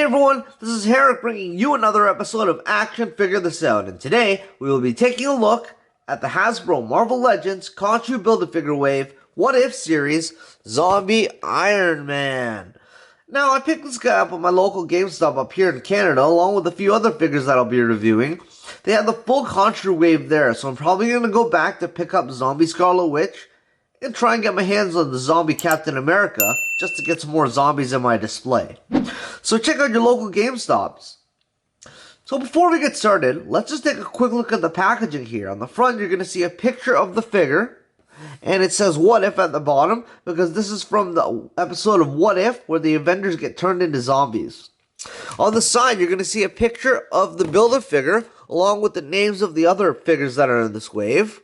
everyone, this is Herrick bringing you another episode of Action Figure This Out, and today we will be taking a look at the Hasbro Marvel Legends Khonshu Build-A-Figure Wave What If series Zombie Iron Man. Now, I picked this guy up at my local GameStop up here in Canada, along with a few other figures that I'll be reviewing. They had the full Khonshu wave there, so I'm probably going to go back to pick up Zombie Scarlet Witch and try and get my hands on the Zombie Captain America, just to get some more zombies in my display. So check out your local GameStops. So before we get started, let's just take a quick look at the packaging here. On the front, you're going to see a picture of the figure, and it says What If at the bottom, because this is from the episode of What If, where the Avengers get turned into zombies. On the side, you're going to see a picture of the Build-A-Figure, along with the names of the other figures that are in this wave.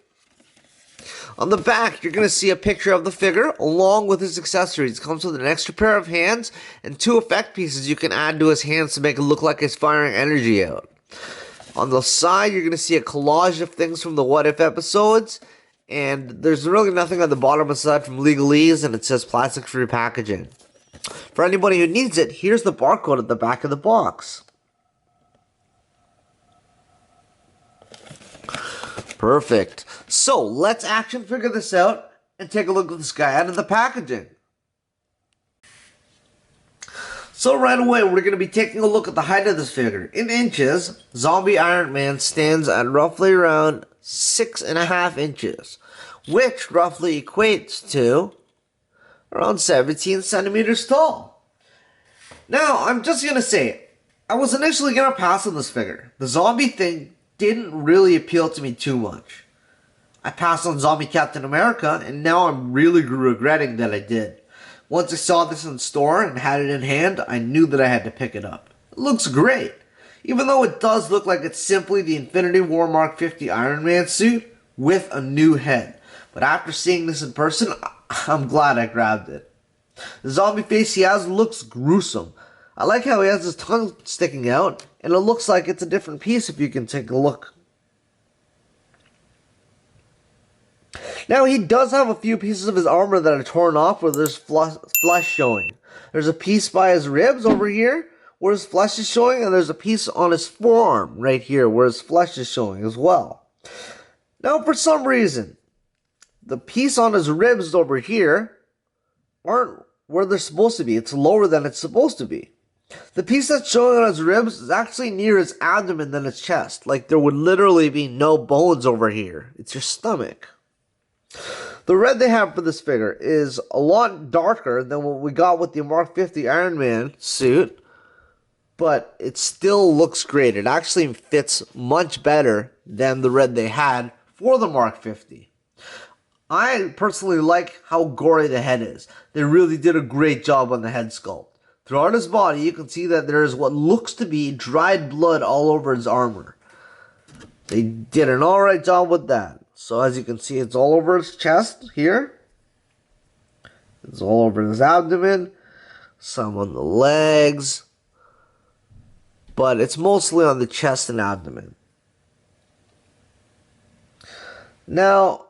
On the back, you're going to see a picture of the figure along with his accessories. It comes with an extra pair of hands and two effect pieces you can add to his hands to make it look like he's firing energy out. On the side, you're going to see a collage of things from the What If episodes. And there's really nothing on the bottom aside from legalese, and it says plastic-free packaging. For anybody who needs it, here's the barcode at the back of the box. Perfect. So, let's action figure this out and take a look at this guy out of the packaging. So right away, we're going to be taking a look at the height of this figure. In inches, Zombie Iron Man stands at roughly around 6.5 inches, which roughly equates to around 17 centimeters tall. Now, I'm just going to say, I was initially going to pass on this figure. The zombie thing didn't really appeal to me too much. I passed on Zombie Captain America, and now I'm really regretting that I did. Once I saw this in store and had it in hand, I knew that I had to pick it up. It looks great, even though it does look like it's simply the Infinity War Mark 50 Iron Man suit with a new head. But after seeing this in person, I'm glad I grabbed it. The zombie face he has looks gruesome. I like how he has his tongue sticking out, and it looks like it's a different piece if you can take a look. Now, he does have a few pieces of his armor that are torn off where there's flesh showing. There's a piece by his ribs over here where his flesh is showing, and there's a piece on his forearm right here where his flesh is showing as well. Now, for some reason, the piece on his ribs over here aren't where they're supposed to be. It's lower than it's supposed to be. The piece that's showing on his ribs is actually near his abdomen than his chest. Like there would literally be no bones over here. It's your stomach. The red they have for this figure is a lot darker than what we got with the Mark 50 Iron Man suit, but it still looks great. It actually fits much better than the red they had for the Mark 50. I personally like how gory the head is. They really did a great job on the head sculpt. Throughout his body, you can see that there is what looks to be dried blood all over his armor. They did an alright job with that. So as you can see, it's all over his chest here. It's all over his abdomen. Some on the legs. But it's mostly on the chest and abdomen. Now,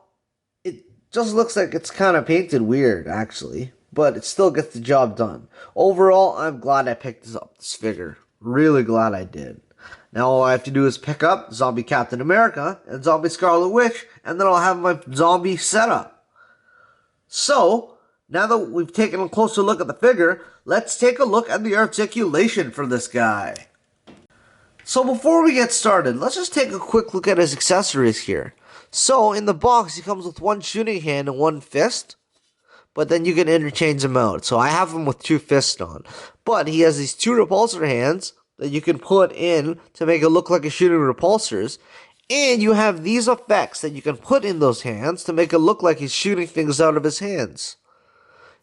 it just looks like it's kind of painted weird, actually. But it still gets the job done. Overall, I'm glad I picked this figure. Really glad I did. Now all I have to do is pick up Zombie Captain America and Zombie Scarlet Witch, and then I'll have my zombie setup. So, now that we've taken a closer look at the figure, let's take a look at the articulation for this guy. So before we get started, let's just take a quick look at his accessories here. So, in the box, he comes with one shooting hand and one fist, but then you can interchange them out. So I have him with two fists on. But he has these two repulsor hands that you can put in to make it look like he's shooting repulsors. And you have these effects that you can put in those hands to make it look like he's shooting things out of his hands.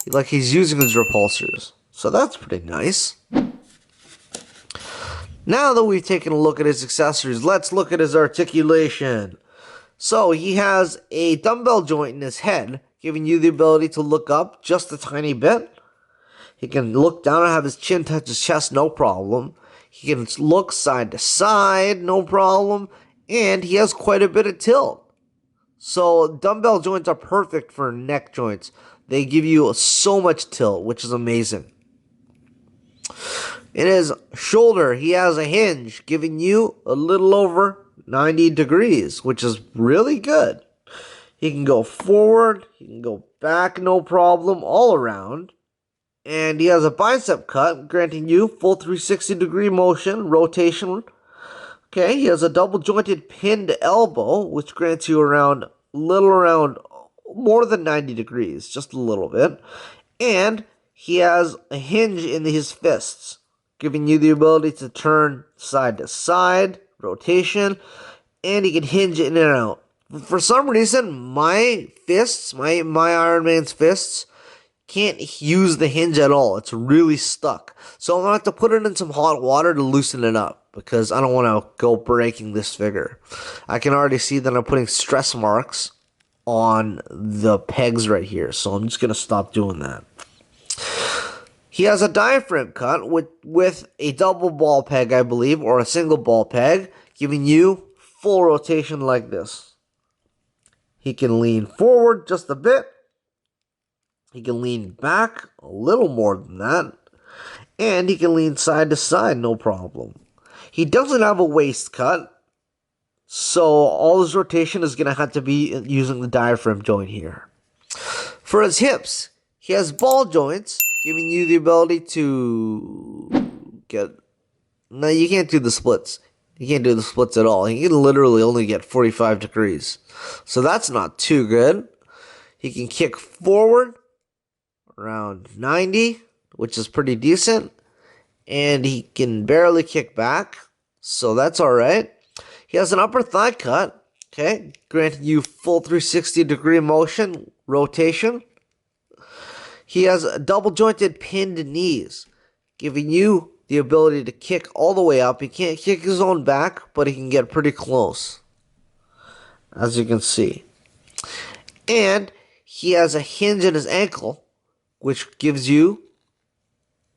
Like he's using his repulsors. So that's pretty nice. Now that we've taken a look at his accessories, let's look at his articulation. So he has a dumbbell joint in his head, giving you the ability to look up just a tiny bit. He can look down and have his chin touch his chest, no problem. He can look side to side, no problem. And he has quite a bit of tilt. So dumbbell joints are perfect for neck joints. They give you so much tilt, which is amazing. In his shoulder, he has a hinge, giving you a little over 90 degrees, which is really good. He can go forward, he can go back, no problem, all around. And he has a bicep cut, granting you full 360-degree motion, rotation. Okay, he has a double-jointed pinned elbow, which grants you around more than 90 degrees, just a little bit. And he has a hinge in his fists, giving you the ability to turn side to side, rotation, and he can hinge in and out. For some reason, my fists, my Iron Man's fists, can't use the hinge at all. It's really stuck. So I'm going to have to put it in some hot water to loosen it up, because I don't want to go breaking this figure. I can already see that I'm putting stress marks on the pegs right here, so I'm just going to stop doing that. He has a diaphragm cut with a double ball peg, I believe, or a single ball peg, giving you full rotation like this. He can lean forward just a bit. He can lean back a little more than that. And he can lean side to side, no problem. He doesn't have a waist cut, so all his rotation is going to have to be using the diaphragm joint here. For his hips, he has ball joints, giving you the ability to get... No, you can't do the splits. You can't do the splits at all. He can literally only get 45 degrees. So that's not too good. He can kick forward around 90, which is pretty decent. And he can barely kick back, so that's alright. He has an upper thigh cut, okay, granting you full 360-degree motion, rotation. He has double jointed pinned knees, giving you the ability to kick all the way up. He can't kick his own back, but he can get pretty close, as you can see. And he has a hinge in his ankle, which gives you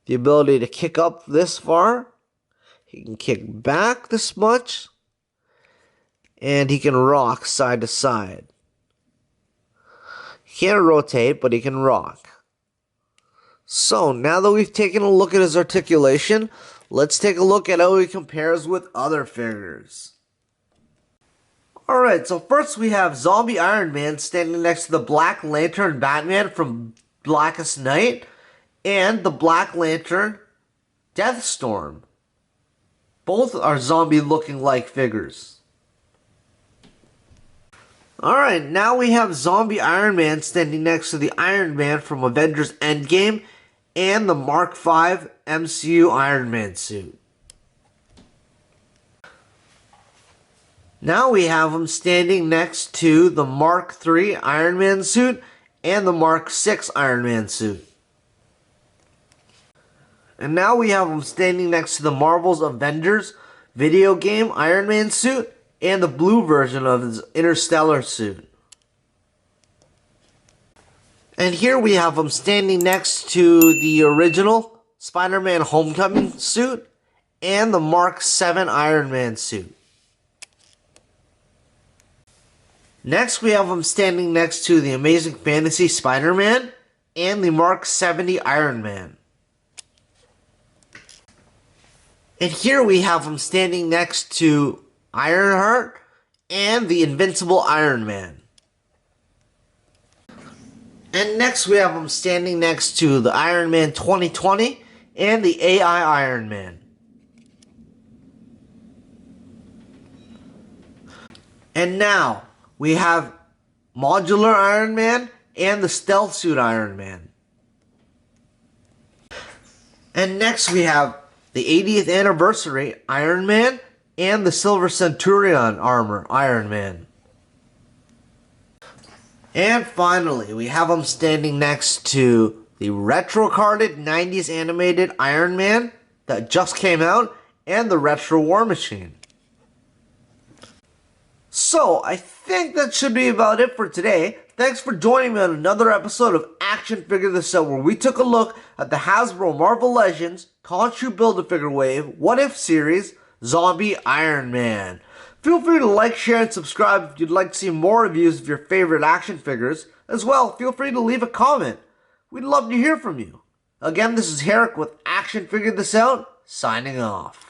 the ability to kick up this far. He can kick back this much. And he can rock side to side. He can't rotate, but he can rock. So, now that we've taken a look at his articulation, let's take a look at how he compares with other figures. Alright, so first we have Zombie Iron Man standing next to the Black Lantern Batman from Blackest Night and the Black Lantern Deathstorm. Both are zombie-looking like figures. Alright, now we have Zombie Iron Man standing next to the Iron Man from Avengers Endgame and the Mark V MCU Iron Man suit. Now we have him standing next to the Mark III Iron Man suit and the Mark VI Iron Man suit. And now we have him standing next to the Marvel's Avengers video game Iron Man suit and the blue version of his Interstellar suit. And here we have him standing next to the original Spider-Man Homecoming suit and the Mark VII Iron Man suit. Next we have him standing next to the Amazing Fantasy Spider-Man and the Mark 70 Iron Man. And here we have him standing next to Ironheart and the Invincible Iron Man. And next we have him standing next to the Iron Man 2020 and the AI Iron Man. And now we have Modular Iron Man and the Stealth Suit Iron Man. And next we have the 80th Anniversary Iron Man and the Silver Centurion armor Iron Man. And finally, we have him standing next to the retro-carded 90s animated Iron Man that just came out and the Retro War Machine. So, I think that should be about it for today. Thanks for joining me on another episode of Action Figure This Out, where we took a look at the Hasbro Marvel Legends Khonshu Build-A-Figure Wave What If series Zombie Iron Man. Feel free to like, share, and subscribe if you'd like to see more reviews of your favorite action figures. As well, feel free to leave a comment. We'd love to hear from you. Again, this is Herrick with Action Figure This Out. signing off.